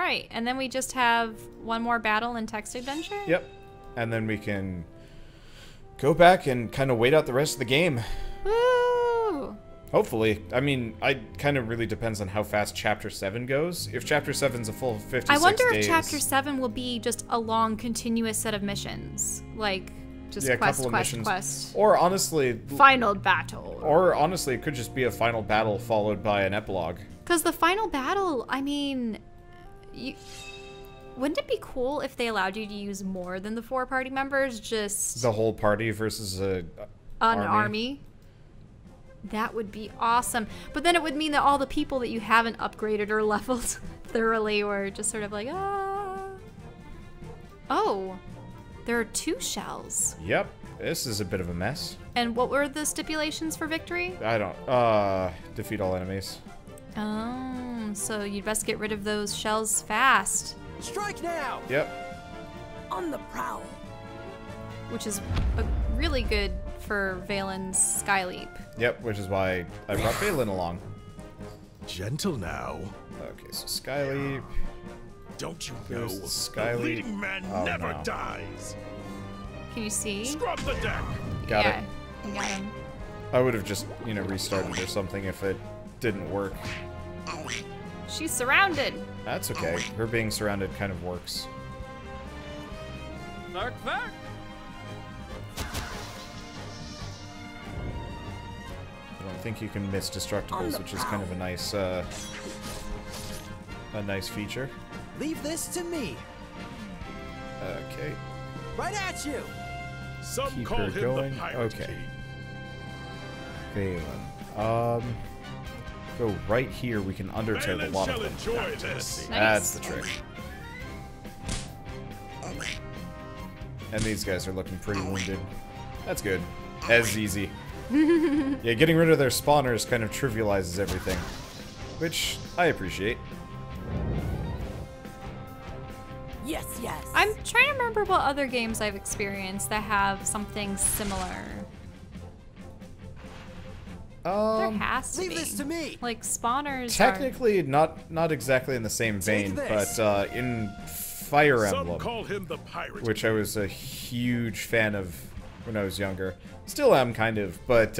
right, and then we just have one more battle and text adventure? Yep. And then we can go back and kind of wait out the rest of the game. Woo! Hopefully. I mean, it kind of really depends on how fast Chapter 7 goes. If Chapter 7's a full 56 days... I wonder if Chapter 7 will be just a long, continuous set of missions. Like, just quest. Or honestly... Final battle. Or honestly, it could just be a final battle followed by an epilogue. Because the final battle, I mean... Wouldn't it be cool if they allowed you to use more than the 4 party members? Just... The whole party versus an army? That would be awesome. But then it would mean that all the people that you haven't upgraded or leveled thoroughly were just sort of like, ah. Oh, there are 2 shells. Yep, this is a bit of a mess. And what were the stipulations for victory? I don't, defeat all enemies. Oh, so you'd best get rid of those shells fast. Strike now! Yep. On the prowl. Which is really good for Valen's Sky Leap. Yep, which is why I brought Valen along. Gentle now. Okay, so Sky Leap. Don't you know There's the Sky the Leap. leading man Oh, never no. dies? Can you see? Scrub the deck. Got yeah, it. you got him. I would have just, you know, restarted or something if it didn't work. She's surrounded. That's okay. Her being surrounded kind of works. Back. I don't think you can miss destructibles, which is kind of a nice feature. Leave this to me. Okay. Right at you. Some Keep call her him going. the Pirate Okay. King. Valen. Go right here. We can undertale a Valen lot shall of them. enjoy this. That's the trick. And these guys are looking pretty wounded. That's good. As easy. Yeah, getting rid of their spawners kind of trivializes everything, which I appreciate. Yes. I'm trying to remember what other games I've experienced that have something similar. There has to Leave be. this to me. Like spawners. Technically, not exactly in the same vein, Take but this. in Fire Some Emblem, call him the Pirate which I was a huge fan of when I was younger. Still am, kind of, but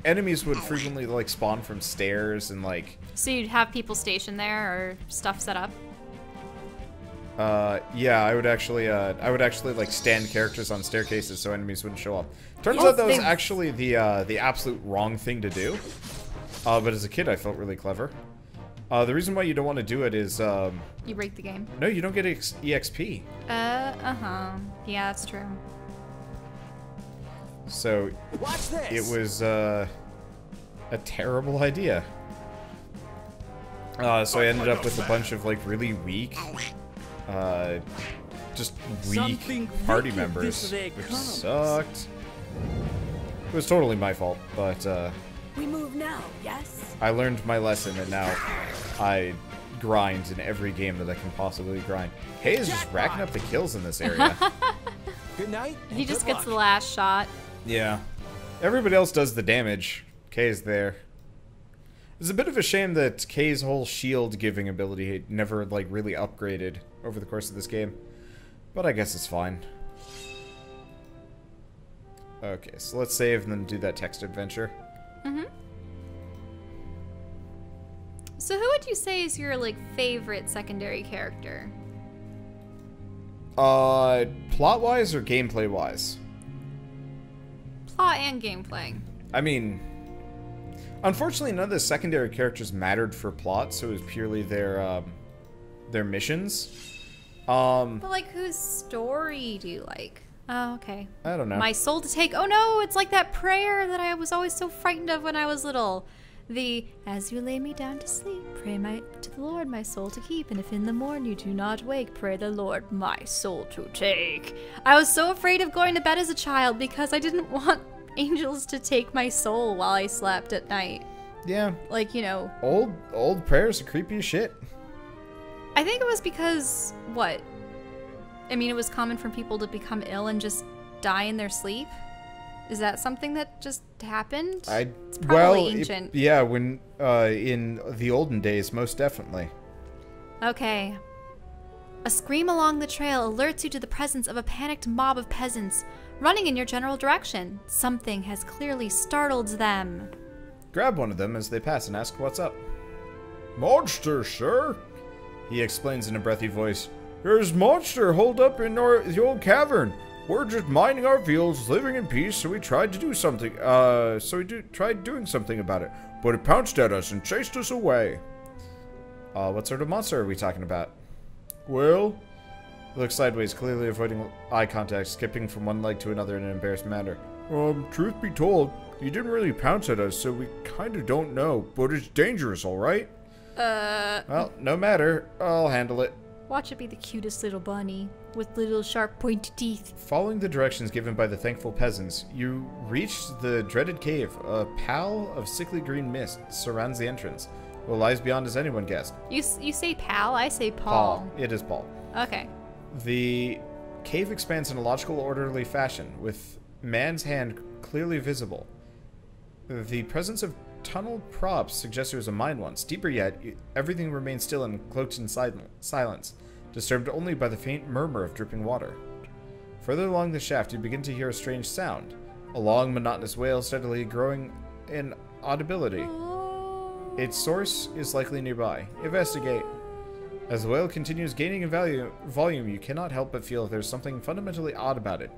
enemies would frequently like spawn from stairs and like. So you'd have people stationed there or stuff set up. Yeah, I would actually like stand characters on staircases so enemies wouldn't show up. Turns Well, out that was they- actually the absolute wrong thing to do. But as a kid, I felt really clever. The reason why you don't want to do it is You break the game. no, you don't get EXP. Yeah, that's true. So Watch this. it was a terrible idea. So I ended up with a bunch of like really weak, just weak Something party wicked members, this way which comes. sucked. It was totally my fault, but We move now, yes? I learned my lesson, and now I grind in every game that I can possibly grind. Kay is just racking up the kills in this area. Good night. He and just good gets the luck. last shot. Yeah. Everybody else does the damage. Kay's there. It's a bit of a shame that Kay's whole shield giving ability never like really upgraded over the course of this game. But I guess it's fine. Okay, so let's save and then do that text adventure. Mm-hmm. So who would you say is your like favorite secondary character? Plot-wise or gameplay-wise? Plot and gameplay. I mean, unfortunately, none of the secondary characters mattered for plot, so it was purely their missions. But like, whose story do you like? Oh, okay. I don't know. My soul to take. Oh no, it's like that prayer that I was always so frightened of when I was little. As you lay me down to sleep, pray to the Lord my soul to keep, and if in the morn you do not wake, pray the Lord my soul to take. I was so afraid of going to bed as a child because I didn't want angels to take my soul while I slept at night. Yeah. Like, you know. Old prayers are creepy as shit. I think it was because, what? I mean, it was common for people to become ill and just die in their sleep? Is that something that just happened? It's probably ancient. Yeah, when in the olden days, most definitely. Okay. A scream along the trail alerts you to the presence of a panicked mob of peasants running in your general direction. Something has clearly startled them. Grab one of them as they pass and ask what's up. Monster, sir, he explains in a breathy voice. There's monster holed up in the old cavern. We're just minding our fields, living in peace, so we tried to do something. Tried doing something about it, but it pounced at us and chased us away. What sort of monster are we talking about? Well, he looks sideways, clearly avoiding eye contact, skipping from one leg to another in an embarrassed manner. Truth be told, he didn't really pounce at us, so we kind of don't know, but it's dangerous, alright? Well, no matter. I'll handle it. Watch it be the cutest little bunny with little sharp pointed teeth. Following the directions given by the thankful peasants, you reach the dreaded cave. A pall of sickly green mist surrounds the entrance. What lies beyond as anyone guessed. You say pal, I say Paul. It is Paul. Okay. The cave expands in a logical, orderly fashion, with man's hand clearly visible. The presence of tunnel props suggests it was a mine once. Deeper yet, everything remains still and cloaked in silence, disturbed only by the faint murmur of dripping water. Further along the shaft, you begin to hear a strange sound. A long, monotonous wail steadily growing in audibility. Its source is likely nearby. Investigate. As the wail continues gaining in volume, you cannot help but feel there's something fundamentally odd about it.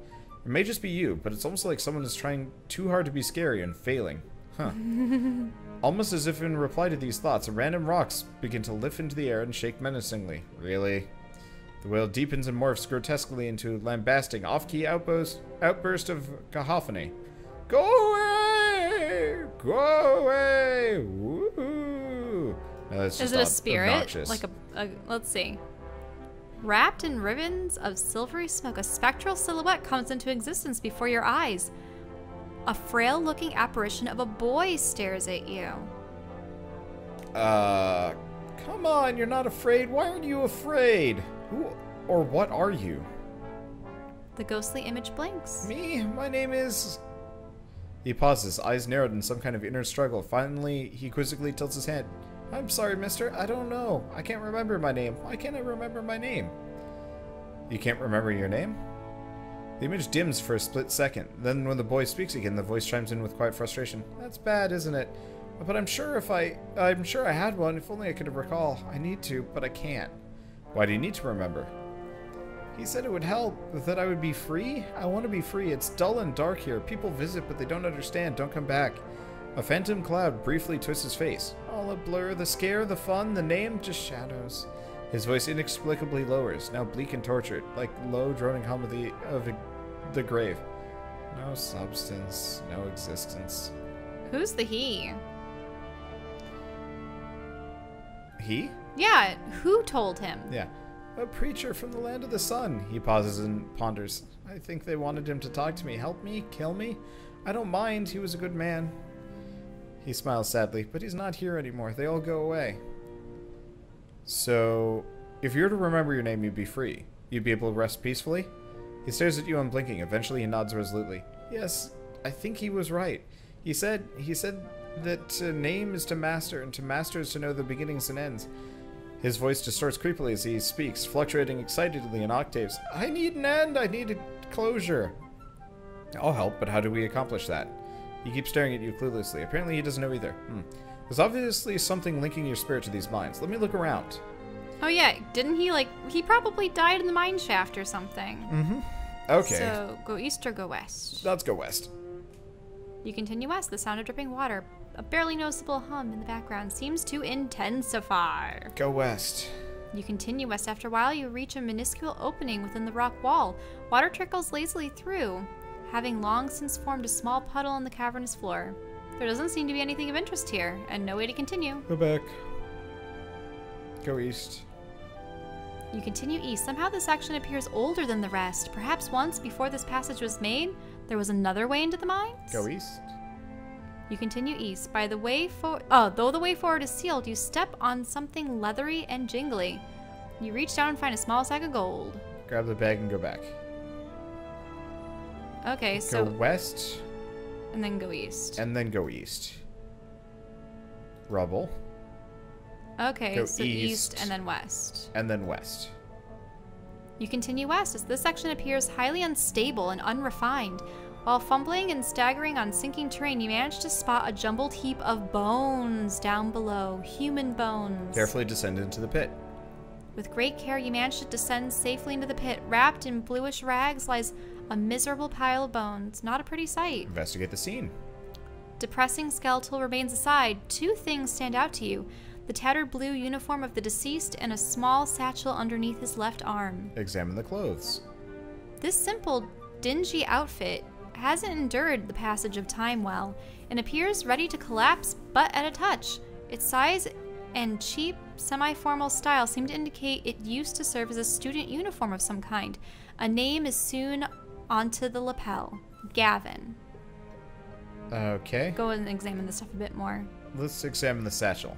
It may just be you, but it's almost like someone is trying too hard to be scary and failing. Huh. Almost as if in reply to these thoughts, random rocks begin to lift into the air and shake menacingly. Really? The wail deepens and morphs grotesquely into lambasting, off-key outburst of cacophony. Go away! Go away! Woo! No, that's just Is it a spirit? obnoxious. Like let's see. Wrapped in ribbons of silvery smoke, a spectral silhouette comes into existence before your eyes. A frail-looking apparition of a boy stares at you. Come on, you're not afraid. Why aren't you afraid? Who or what are you? The ghostly image blinks. Me? My name is... He pauses, eyes narrowed in some kind of inner struggle. Finally, he quizzically tilts his head. I'm sorry, mister. I don't know. I can't remember my name. Why can't I remember my name? You can't remember your name? The image dims for a split second. Then when the boy speaks again, the voice chimes in with quiet frustration. That's bad, isn't it? But I'm sure I had one. If only I could recall. I need to, but I can't. Why do you need to remember? He said it would help, that I would be free. I want to be free. It's dull and dark here. People visit, but they don't understand. Don't come back. A phantom cloud briefly twists his face. All a blur. The scare, the fun, the name, just shadows. His voice inexplicably lowers, now bleak and tortured, like low droning hum of the grave. No substance, no existence. Who's the he? He? Yeah, who told him? Yeah. A preacher from the land of the sun. He pauses and ponders. I think they wanted him to talk to me. Help me? Kill me? I don't mind. He was a good man. He smiles sadly, but he's not here anymore. They all go away. So, if you were to remember your name, you'd be free. You'd be able to rest peacefully? He stares at you unblinking. Eventually, he nods resolutely. Yes, I think he was right. He said that to name is to master, and to master is to know the beginnings and ends. His voice distorts creepily as he speaks, fluctuating excitedly in octaves. I need an end. I need a closure. I'll help, but how do we accomplish that? He keeps staring at you cluelessly. Apparently, he doesn't know either. There's obviously something linking your spirit to these mines. Let me look around. Oh yeah, didn't he he probably died in the mine shaft or something. Mm-hmm. Okay. So, go east or go west? Let's go west. You continue west. The sound of dripping water, a barely noticeable hum in the background, seems to intensify. Go west. You continue west. After a while, you reach a minuscule opening within the rock wall. Water trickles lazily through, having long since formed a small puddle on the cavernous floor. There doesn't seem to be anything of interest here, and no way to continue. Go back. Go east. You continue east. Somehow this section appears older than the rest. Perhaps once, before this passage was made, there was another way into the mines? Go east. You continue east. Though the way forward is sealed, you step on something leathery and jingly. You reach down and find a small sack of gold. Grab the bag and go back. Okay, so... Go west. And then go east. And then go east. Rubble. Okay, Go so east and then west. And then west. You continue west as this section appears highly unstable and unrefined. While fumbling and staggering on sinking terrain, you manage to spot a jumbled heap of bones down below. Human bones. Carefully descend into the pit. With great care, you manage to descend safely into the pit. Wrapped in bluish rags lies a miserable pile of bones. Not a pretty sight. Investigate the scene. Depressing skeletal remains aside, two things stand out to you. The tattered blue uniform of the deceased and a small satchel underneath his left arm. Examine the clothes. This simple, dingy outfit hasn't endured the passage of time well and appears ready to collapse but at a touch. Its size and cheap, semi-formal style seem to indicate it used to serve as a student uniform of some kind. A name is sewn onto the lapel. Gavin. Okay. Go and examine the stuff a bit more. Let's examine the satchel.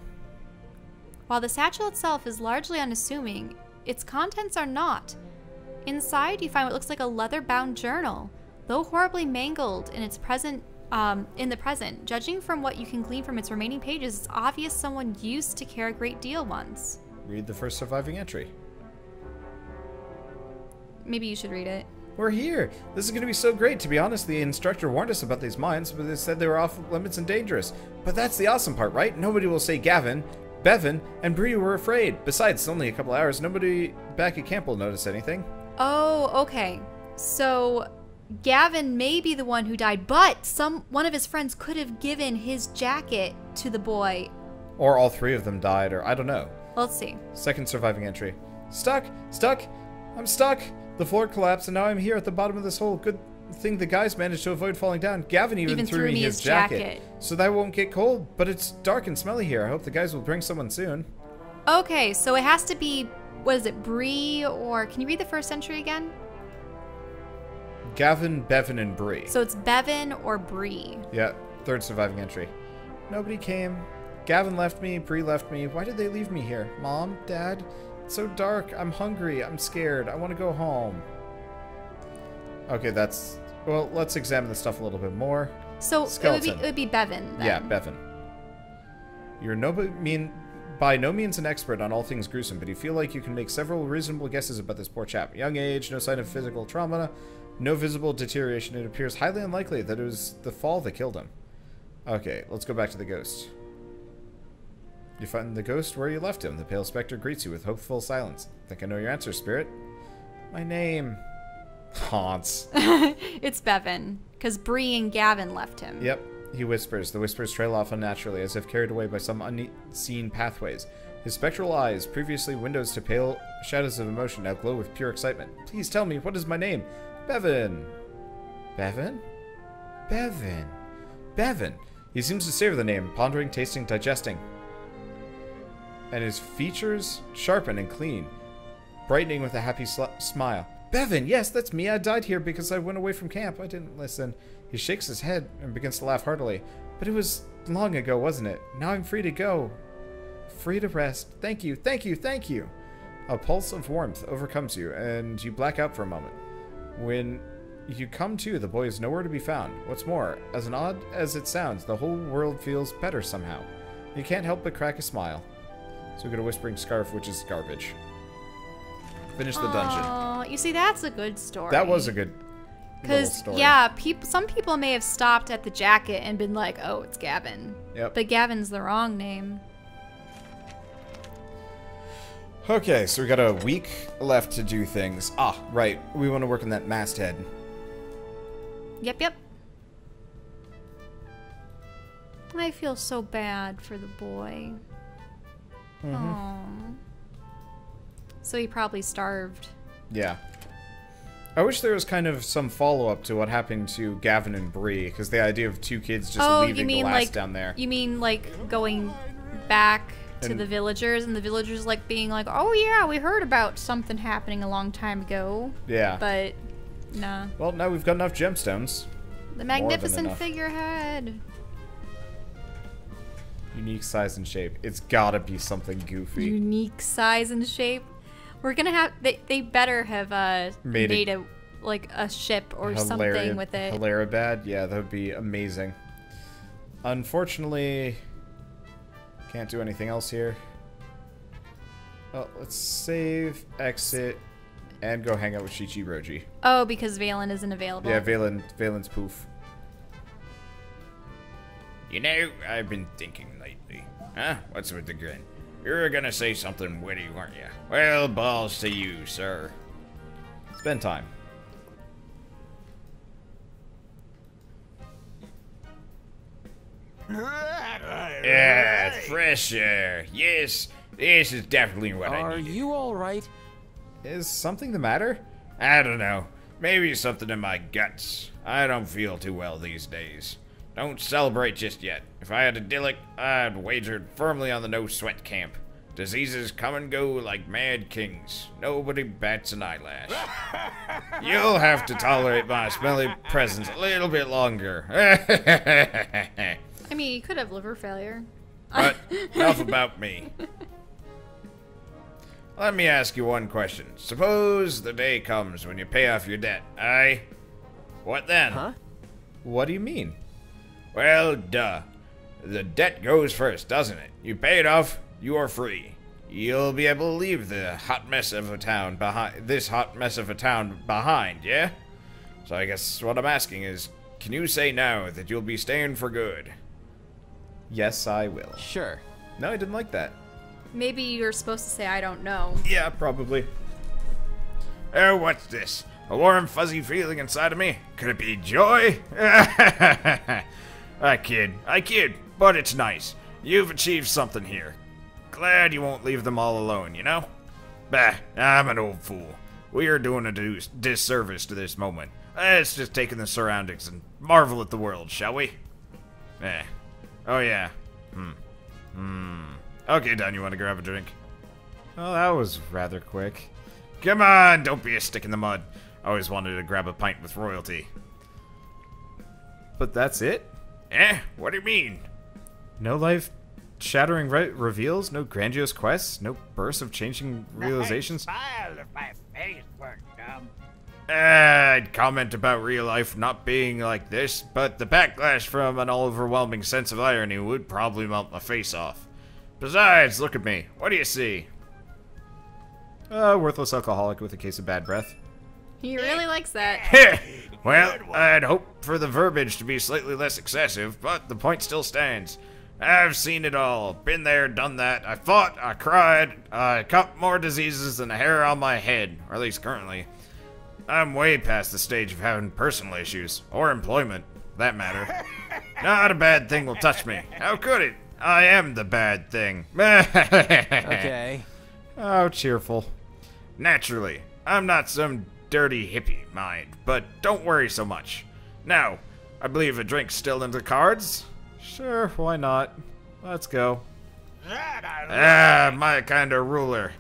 While the satchel itself is largely unassuming, its contents are not. Inside, you find what looks like a leather-bound journal. Though horribly mangled in its present, judging from what you can glean from its remaining pages, it's obvious someone used to care a great deal once. Read the first surviving entry. Maybe you should read it. We're here. This is going to be so great. To be honest, the instructor warned us about these mines, but they said they were off limits and dangerous. But that's the awesome part, right? Nobody will say Gavin, Bevan, and Bree were afraid. Besides, it's only a couple hours. Nobody back at camp will notice anything. Oh, okay. So Gavin may be the one who died, but one of his friends could have given his jacket to the boy. Or all three of them died, or I don't know. Let's see. Second surviving entry. Stuck! Stuck! I'm stuck! The floor collapsed, and now I'm here at the bottom of this hole. Good thing the guys managed to avoid falling down. Gavin even threw me his jacket. So that I won't get cold, but it's dark and smelly here. I hope the guys will bring someone soon. Okay, so it has to be, what is it, Bree, or can you read the first entry again? Gavin, Bevan, and Bree. So it's Bevan or Bree. Yeah, third surviving entry. Nobody came. Gavin left me, Bree left me. Why did they leave me here? Mom? Dad? It's so dark. I'm hungry. I'm scared. I want to go home. Okay, that's... Well, let's examine the stuff a little bit more. So it would be Bevan, then. Yeah, Bevan. You're by no means an expert on all things gruesome, but you feel like you can make several reasonable guesses about this poor chap. Young age, no sign of physical trauma, no visible deterioration. It appears highly unlikely that it was the fall that killed him. Okay, let's go back to the ghost. You find the ghost where you left him. The pale specter greets you with hopeful silence. Think I know your answer, spirit. My name... Haunts. It's Bevan, because Bree and Gavin left him. Yep. He whispers. The whispers trail off unnaturally, as if carried away by some unseen pathways. His spectral eyes, previously windows to pale shadows of emotion, now glow with pure excitement. Please tell me, what is my name? Bevan. Bevan? Bevan. Bevan. He seems to savor the name, pondering, tasting, digesting. And his features sharpen and clean, brightening with a happy smile. Bevan, yes, that's me. I died here because I went away from camp. I didn't listen. He shakes his head and begins to laugh heartily. But it was long ago, wasn't it? Now I'm free to go. Free to rest. Thank you, thank you, thank you. A pulse of warmth overcomes you, and you black out for a moment. When you come to, the boy is nowhere to be found. What's more, as odd as it sounds, the whole world feels better somehow. You can't help but crack a smile. So we get a whispering scarf, which is garbage. Finish the dungeon. Oh, you see, that's a good story. That was a good little story. Yeah, some people may have stopped at the jacket and been like, oh, it's Gavin. Yep. But Gavin's the wrong name. Okay, so we got a week left to do things. Ah, right. We want to work on that masthead. Yep, yep. I feel so bad for the boy. Oh. So he probably starved. Yeah. I wish there was kind of some follow-up to what happened to Gavin and Bree, because the idea of two kids just leaving the last down there. You mean like going back to the villagers, and the villagers like being like, oh yeah, we heard about something happening a long time ago. Yeah. But, nah. Well, now we've got enough gemstones. The magnificent figurehead. Unique size and shape. It's gotta be something goofy. Unique size and shape. We're gonna have, they better have made a ship or something with it. Hilaribad? Yeah, that would be amazing. Unfortunately, can't do anything else here. Well, let's save, exit, and go hang out with Shichiroji. Oh, because Valen isn't available. Yeah, Valen's poof. You know, I've been thinking lately. Huh? What's with the grin? You were gonna say something witty, weren't you? Well, balls to you, sir. Spend time. Yeah, fresh air. Yes, this is definitely what I Are need. you alright? Is something the matter? I don't know. Maybe something in my guts. I don't feel too well these days. Don't celebrate just yet. If I had a dillick, I'd wagered firmly on the no-sweat camp. Diseases come and go like mad kings. Nobody bats an eyelash. You'll have to tolerate my smelly presence a little bit longer. I mean, you could have liver failure. But enough about me. Let me ask you one question. Suppose the day comes when you pay off your debt, aye? What then? Huh? What do you mean? Well, duh. The debt goes first, doesn't it? You pay it off, you are free. You'll be able to leave the hot mess of a town behind. This hot mess of a town behind, yeah? So I guess what I'm asking is, can you say now that you'll be staying for good? Yes, I will. Sure. No, I didn't like that. Maybe you're supposed to say, I don't know. Yeah, probably. Oh, what's this? A warm, fuzzy feeling inside of me? Could it be joy? I kid, but it's nice. You've achieved something here. Glad you won't leave them all alone, you know? Bah, I'm an old fool. We are doing a disservice to this moment. Let's just take in the surroundings and marvel at the world, shall we? Oh, yeah. Okay, Don, you want to grab a drink? Well, that was rather quick. Come on, don't be a stick in the mud. I always wanted to grab a pint with royalty. But that's it? What do you mean? No life-shattering reveals? No grandiose quests? No bursts of changing realizations? Smile if my face weren't dumb. I'd comment about real life not being like this, but the backlash from an all-overwhelming sense of irony would probably melt my face off. Besides, look at me. What do you see? Worthless alcoholic with a case of bad breath. He really likes that. Well, I'd hope for the verbiage to be slightly less excessive, but the point still stands. I've seen it all. Been there, done that. I fought, I cried, I caught more diseases than the hair on my head, or at least currently. I'm way past the stage of having personal issues, or employment, for that matter. Not a bad thing will touch me. How could it? I am the bad thing. Okay. Oh, cheerful. Naturally, I'm not some dirty hippie, mind, but don't worry so much. Now, I believe a drink's still in the cards? Sure, why not? Let's go. My kind of ruler.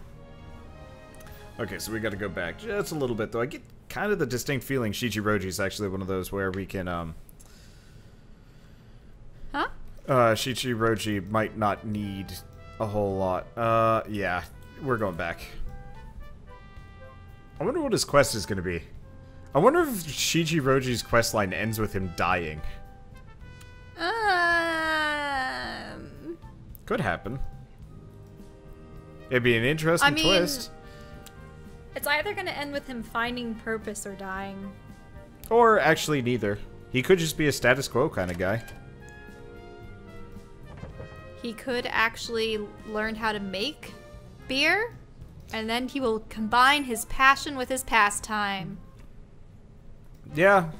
Okay, so we gotta go back just a little bit, though. I get kind of the distinct feeling Shichiroji is actually one of those where we can, Huh? Shichiroji might not need a whole lot. Yeah, we're going back. I wonder what his quest is gonna be. I wonder if Shichiroji's quest line ends with him dying. Could happen. It'd be an interesting twist. It's either going to end with him finding purpose or dying. Or actually neither. He could just be a status quo kind of guy. He could actually learn how to make beer, and then he will combine his passion with his pastime. Yeah.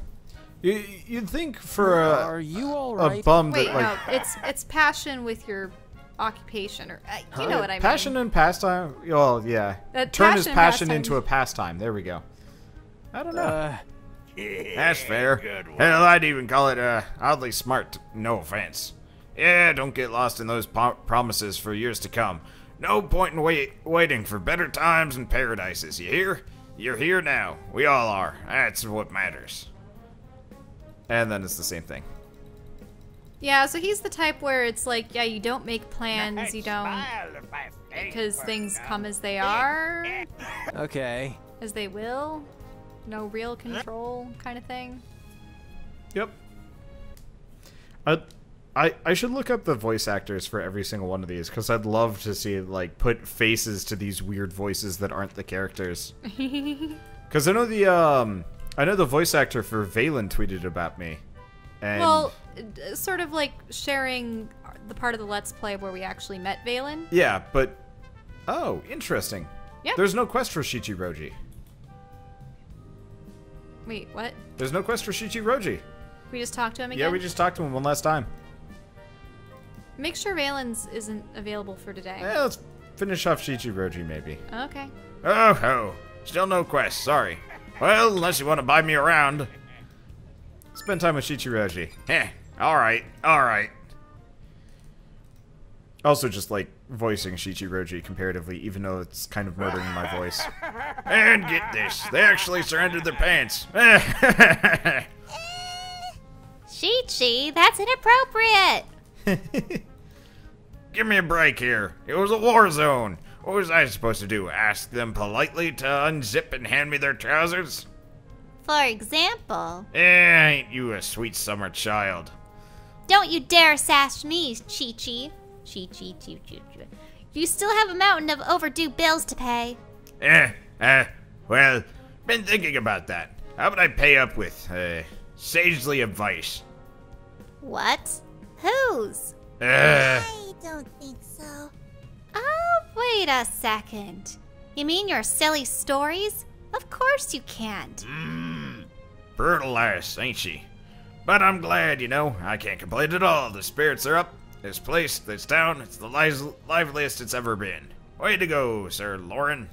You'd think for Are you alright? a bum Wait, that, like... no, it's passion with your occupation, or you know what I mean. Passion and pastime? Well, yeah. Turn his passion into a pastime. There we go. I don't know. That's fair. Hell, I'd even call it oddly smart. No offense. Yeah, don't get lost in those promises for years to come. No point in waiting for better times and paradises. You hear? You're here now. We all are. That's what matters. And then it's the same thing. Yeah, so he's the type where it's like, yeah, you don't make plans, you don't, because things come as they are, Okay. as they will, no real control kind of thing. Yep. I should look up the voice actors for every single one of these, because I'd love to see, like, put faces to these weird voices that aren't the characters. Because I know the voice actor for Valen tweeted about me. And Well, sort of like sharing the part of the Let's Play where we actually met Valen. yeah, but... Oh, interesting. Yeah. There's no quest for Shichiroji. Wait, what? There's no quest for Shichiroji. We just talked to him again? Yeah, we just talked to him one last time. Make sure Valen's isn't available for today. Yeah, let's finish off Shichiroji, maybe. Okay. Oh, ho. Still no quest, sorry. Well, unless you want to buy me around. Spend time with Shichiroji. Heh, alright. Also just, like, voicing Shichiroji comparatively, even though it's kind of murdering my voice. And get this, they actually surrendered their pants. Chi-Chi, that's inappropriate! Give me a break here. It was a war zone. What was I supposed to do? Ask them politely to unzip and hand me their trousers? For example, Ain't you a sweet summer child? don't you dare sass me, Chi-Chi. Chi-Chi. You still have a mountain of overdue bills to pay. Well, been thinking about that. How about I pay up with, sagely advice? What? Whose? Uh, I don't think so. Oh, wait a second. You mean your silly stories? Of course you can't. brutal lass, ain't she? But I'm glad, you know. I can't complain at all. The spirits are up. This place, this town, it's the liveliest it's ever been. Way to go, Sir Lauren.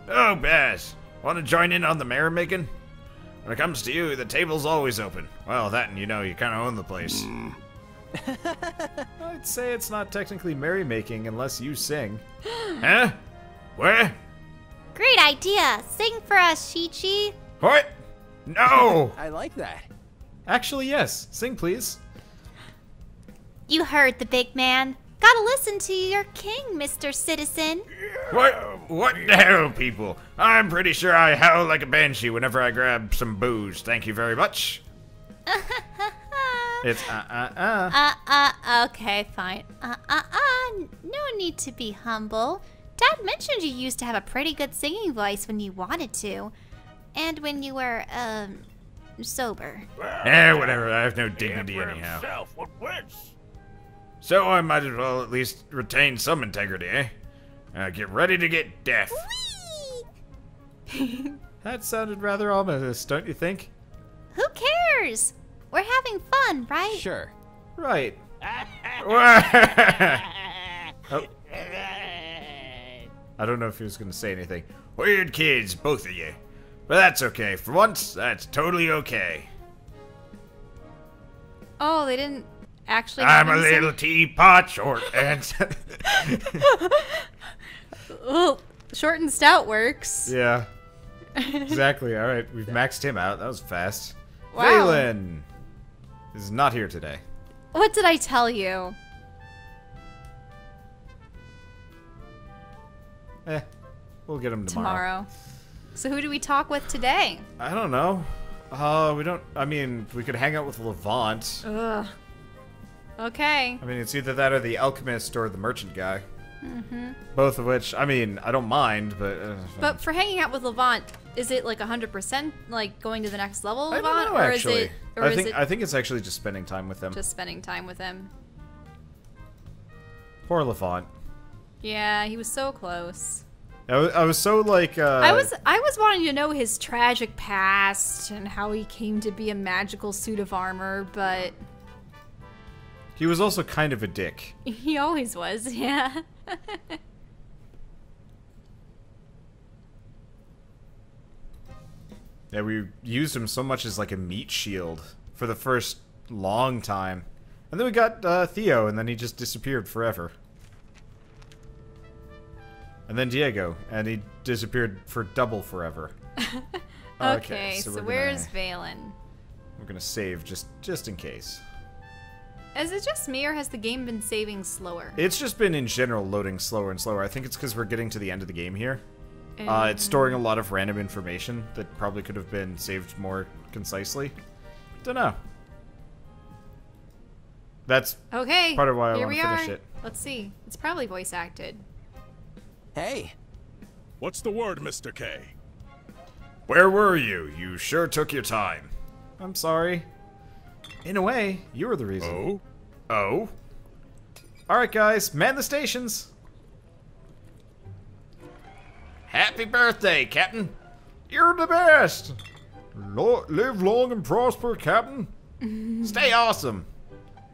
Oh, Baz. Want to join in on the merrymaking? When it comes to you, the table's always open. Well, that and you know, you kind of own the place. I'd say it's not technically merrymaking unless you sing. Huh? What? Great idea. Sing for us, Chi-Chi. What? No! I like that. Actually, yes. Sing, please. You heard the big man. Gotta listen to your king, Mr. Citizen. What the hell, people? I'm pretty sure I howl like a banshee whenever I grab some booze. Thank you very much. It's Okay, fine. No need to be humble. Dad mentioned you used to have a pretty good singing voice when you wanted to. And when you were, sober. Whatever. I have no dignity anyhow. Himself, what wins? So I might as well at least retain some integrity, eh? Get ready to get deaf. That sounded rather ominous, don't you think? Who cares? We're having fun, right? Sure. Right. Oh. I don't know if he was going to say anything. Weird kids, both of you. But that's okay. For once, that's totally okay. Oh, they didn't actually I'm have a him sing? little teapot, short and... Well, short and stout works. Yeah. Exactly. All right, we've maxed him out. That was fast. Wow. Valen is not here today. What did I tell you? We'll get him tomorrow. So who do we talk with today? I don't know. We don't... I mean, we could hang out with Levant. Ugh. Okay. I mean, it's either that or the alchemist or the merchant guy. Both of which, I mean, I don't mind, but... But for hanging out with Levant, is it like 100% like going to the next level of I Levant? don't know, actually. I think it's actually just spending time with them. just spending time with him? Poor Levant. Yeah, he was so close. I was so, like, I was wanting to know his tragic past and how he came to be a magical suit of armor, but He was also kind of a dick. he always was, yeah. Yeah, we used him so much as, like, a meat shield for the first long time. And then we got Theo, and then he just disappeared forever. And then Diego, and he disappeared for double forever. Okay, so so we're where's gonna, Valen? we're gonna save just in case. Is it just me, or has the game been saving slower? It's just been in general loading slower and slower. I think it's because we're getting to the end of the game here. It's storing a lot of random information that probably could have been saved more concisely. Don't know. That's Okay. part of why I here want we to finish are. it. Let's see. It's probably voice acted. Hey, What's the word, Mr. K? Where were you? You sure took your time. I'm sorry. In a way, you were the reason. Oh? Oh? Alright, guys, man the stations. Happy birthday, Captain. You're the best. Live long and prosper, Captain. Stay awesome.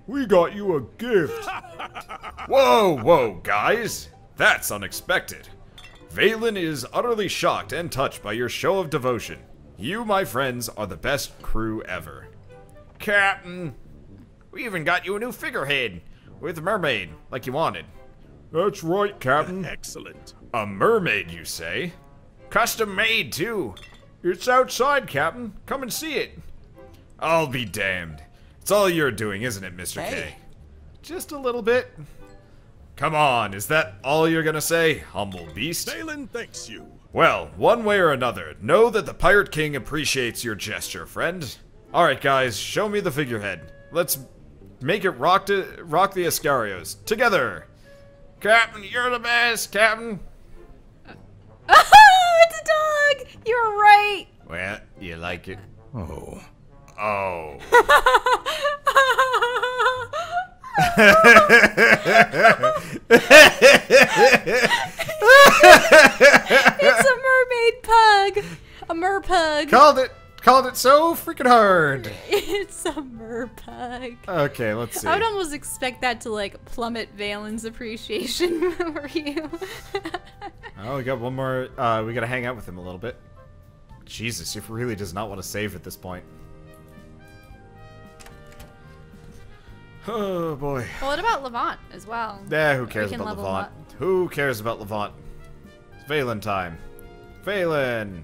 We got you a gift. Whoa, whoa, guys. That's unexpected. Valen is utterly shocked and touched by your show of devotion. You, my friends, are the best crew ever. Captain, we even got you a new figurehead with a mermaid, like you wanted. That's right, Captain. Excellent. A mermaid, you say? Custom made, too. It's outside, Captain. Come and see it. I'll be damned. It's all you're doing, isn't it, Mr. K? Hey. Just a little bit. Come on, is that all you're gonna say, humble beast? Valen thanks you. Well, one way or another, know that the Pirate King appreciates your gesture, friend. Alright, guys, show me the figurehead. Let's make it rock the Ascarios. Together! Captain, you're the best, Captain! It's a dog! You're right! Well, you like it? Oh. Oh. It's a mermaid pug! A merpug. Called it so freaking hard. It's a merpug. Okay, let's see. I would almost expect that to like plummet Valen's appreciation for you. Oh, we got one more. We gotta hang out with him a little bit. Jesus, he really does not want to save at this point. Oh boy. Well, what about Levant as well? Yeah, who cares We can about level Levant? up. Who cares about Levant? It's Valen time. Valen!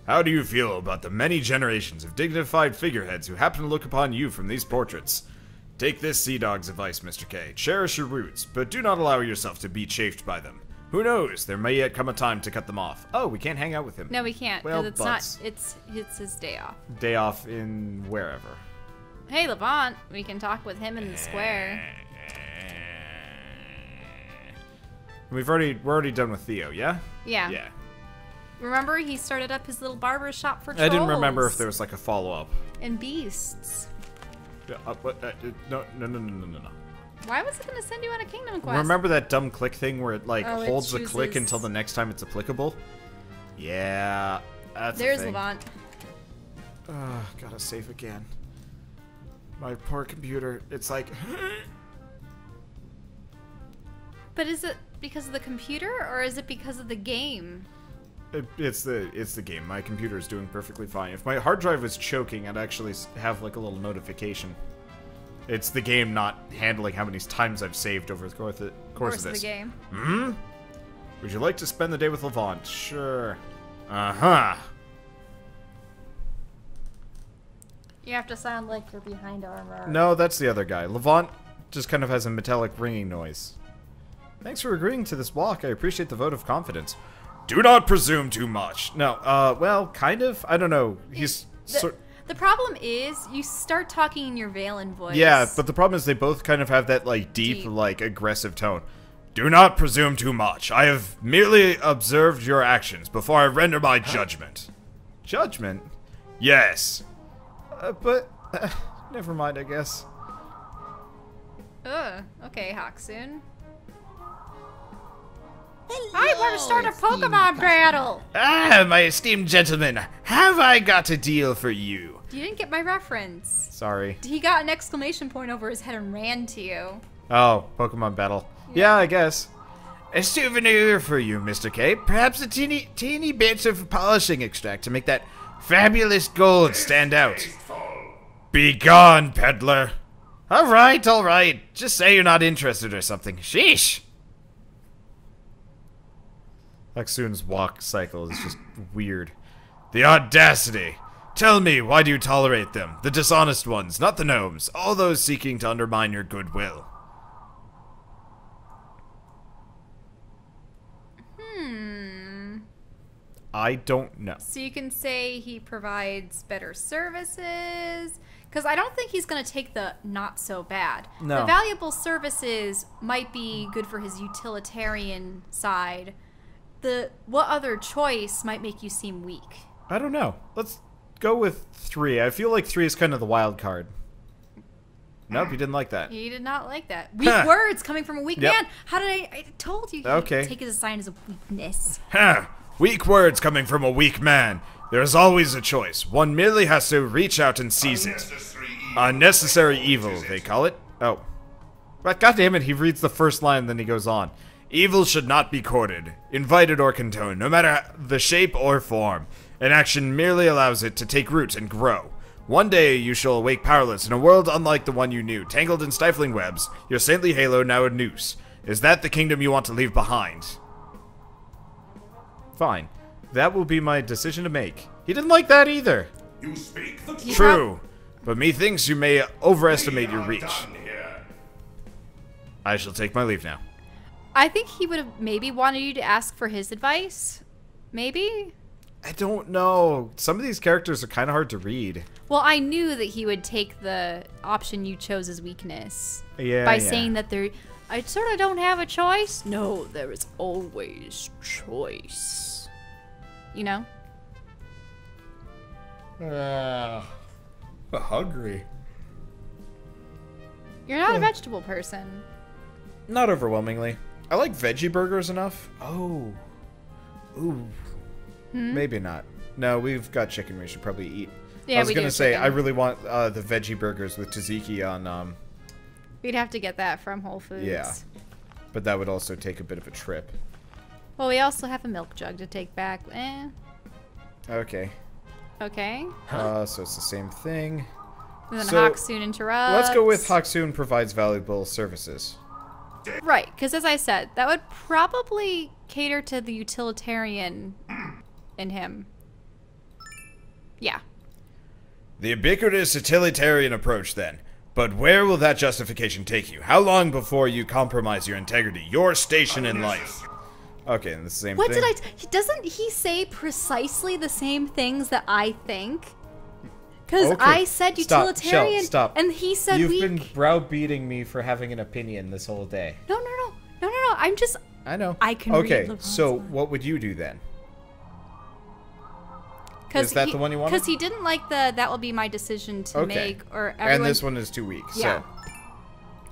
How do you feel about the many generations of dignified figureheads who happen to look upon you from these portraits? Take this Sea Dog's advice, Mr. K. Cherish your roots, but do not allow yourself to be chafed by them. Who knows? There may yet come a time to cut them off. Oh, we can't hang out with him. No, we can't. Well, Because it's not. It's his day off. Day off in wherever. Hey, Levant, we can talk with him in the square. We're already done with Theo, yeah? Yeah. Yeah. Remember, he started up his little barber shop for trolls. I didn't remember if there was like a follow-up. And beasts. No. Why was it going to send you on a kingdom quest? Remember that dumb click thing where it like Oh, it holds the click chooses- until the next time it's applicable? Yeah, that's There's a thing. Levant. Gotta save again. My poor computer. It's like But is it because of the computer or is it because of the game? it's the game. My computer is doing perfectly fine. If my hard drive was choking, I'd actually have like a little notification. It's the game not handling how many times I've saved over the course of this. The game. Hmm? Would you like to spend the day with Levant? Sure. Uh-huh. You have to sound like you're behind armor. No, that's the other guy. Levant just kind of has a metallic ringing noise. Thanks for agreeing to this walk. I appreciate the vote of confidence. Do not presume too much. No, well, kind of. I don't know. He's... The problem is, you start talking in your Valen voice. Yeah, but the problem is they both kind of have that, like, deep, like, aggressive tone. Do not presume too much. I have merely observed your actions before I render my judgment. Judgment? Yes. But, never mind, I guess. Ugh. Okay, Haxun. I want to start a Pokemon battle! Ah, my esteemed gentlemen, have I got a deal for you? You didn't get my reference. Sorry. He got an exclamation point over his head and ran to you. Oh, Pokemon battle. Yeah, I guess. A souvenir for you, Mr. K. Perhaps a teeny bit of polishing extract to make that fabulous gold stand out. Be gone, peddler. All right. Just say you're not interested or something. Sheesh. Haxun's walk cycle is just weird. The audacity! Tell me, why do you tolerate them? The dishonest ones, not the gnomes. All those seeking to undermine your goodwill. I don't know. So you can say he provides better services, Because I don't think he's going to take the not so bad. No. The valuable services might be good for his utilitarian side. What other choice might make you seem weak? I don't know. Let's go with 3. I feel like 3 is kind of the wild card. Nope, you didn't like that. He did not like that. Weak words coming from a weak Yep. man. How did I told you. Okay. Take it as a sign as a weakness. Ha! Weak words coming from a weak man. There is always a choice. One merely has to reach out and seize it. Unnecessary evil, they call it. Oh. But goddammit, he reads the first line, then he goes on. Evil should not be courted, invited or condoned, no matter the shape or form. An action merely allows it to take root and grow. One day you shall awake powerless in a world unlike the one you knew, tangled in stifling webs, your saintly halo now a noose. Is that the kingdom you want to leave behind? Fine. That will be my decision to make. He didn't like that either. You speak the truth. True. But methinks you may overestimate your reach. I shall take my leave now. I think he would have maybe wanted you to ask for his advice. Maybe? I don't know. Some of these characters are kind of hard to read. Well, I knew that he would take the option you chose as weakness. Yeah, By saying that I sort of don't have a choice. No, there is always choice. You know? Hungry. You're not a vegetable person. Not overwhelmingly. I like veggie burgers enough. Oh. Ooh. Maybe not. No, we've got chicken we should probably eat. Yeah, I was we gonna do say, chicken. I really want the veggie burgers with tzatziki on, We'd have to get that from Whole Foods. yeah. But that would also take a bit of a trip. Well, we also have a milk jug to take back. Okay. Okay. So it's the same thing. And then So, Haksune interrupts. Let's go with Haksune provides valuable services. Right, because as I said, that would probably cater to the utilitarian in him. Yeah. The ubiquitous utilitarian approach, then. But where will that justification take you? How long before you compromise your integrity, your station in life? Okay, and the same What thing. did doesn't he say precisely the same things that I think? Because Okay, I said stop, utilitarian, Shell, stop. and he said You've weak. been browbeating me for having an opinion this whole day. No. I'm just. I know. I can read Okay, Levant's so mind. what would you do then? Is that the one you wanted? Because he didn't like the "that will be my decision to Okay. make" or everyone. And this one is too weak, Yeah. so...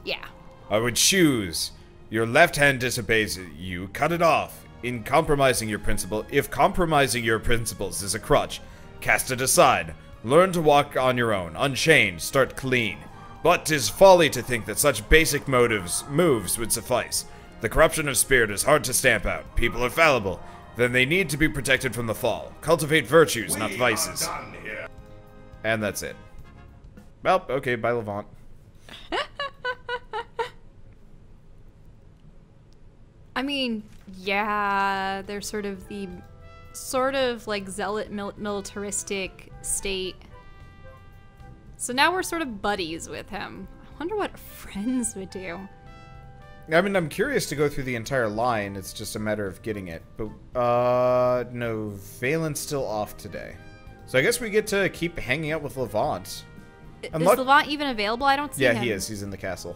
Yeah. I would choose. Your left hand disobeys you, cut it off. In compromising your principle, if compromising your principles is a crutch, cast it aside. Learn to walk on your own, unchained, start clean. But 'tis folly to think that such basic moves would suffice. The corruption of spirit is hard to stamp out. People are fallible. Then they need to be protected from the fall. Cultivate virtues, not vices. And that's it. Well, okay, bye Levant. I mean, yeah, they're sort of like zealot militaristic state. So now we're sort of buddies with him. I wonder what friends would do. I mean, I'm curious to go through the entire line. It's just a matter of getting it. But, no, Valen's still off today. So I guess we get to keep hanging out with Levant. Is Levant even available? I don't see Yeah, him. he is. He's in the castle.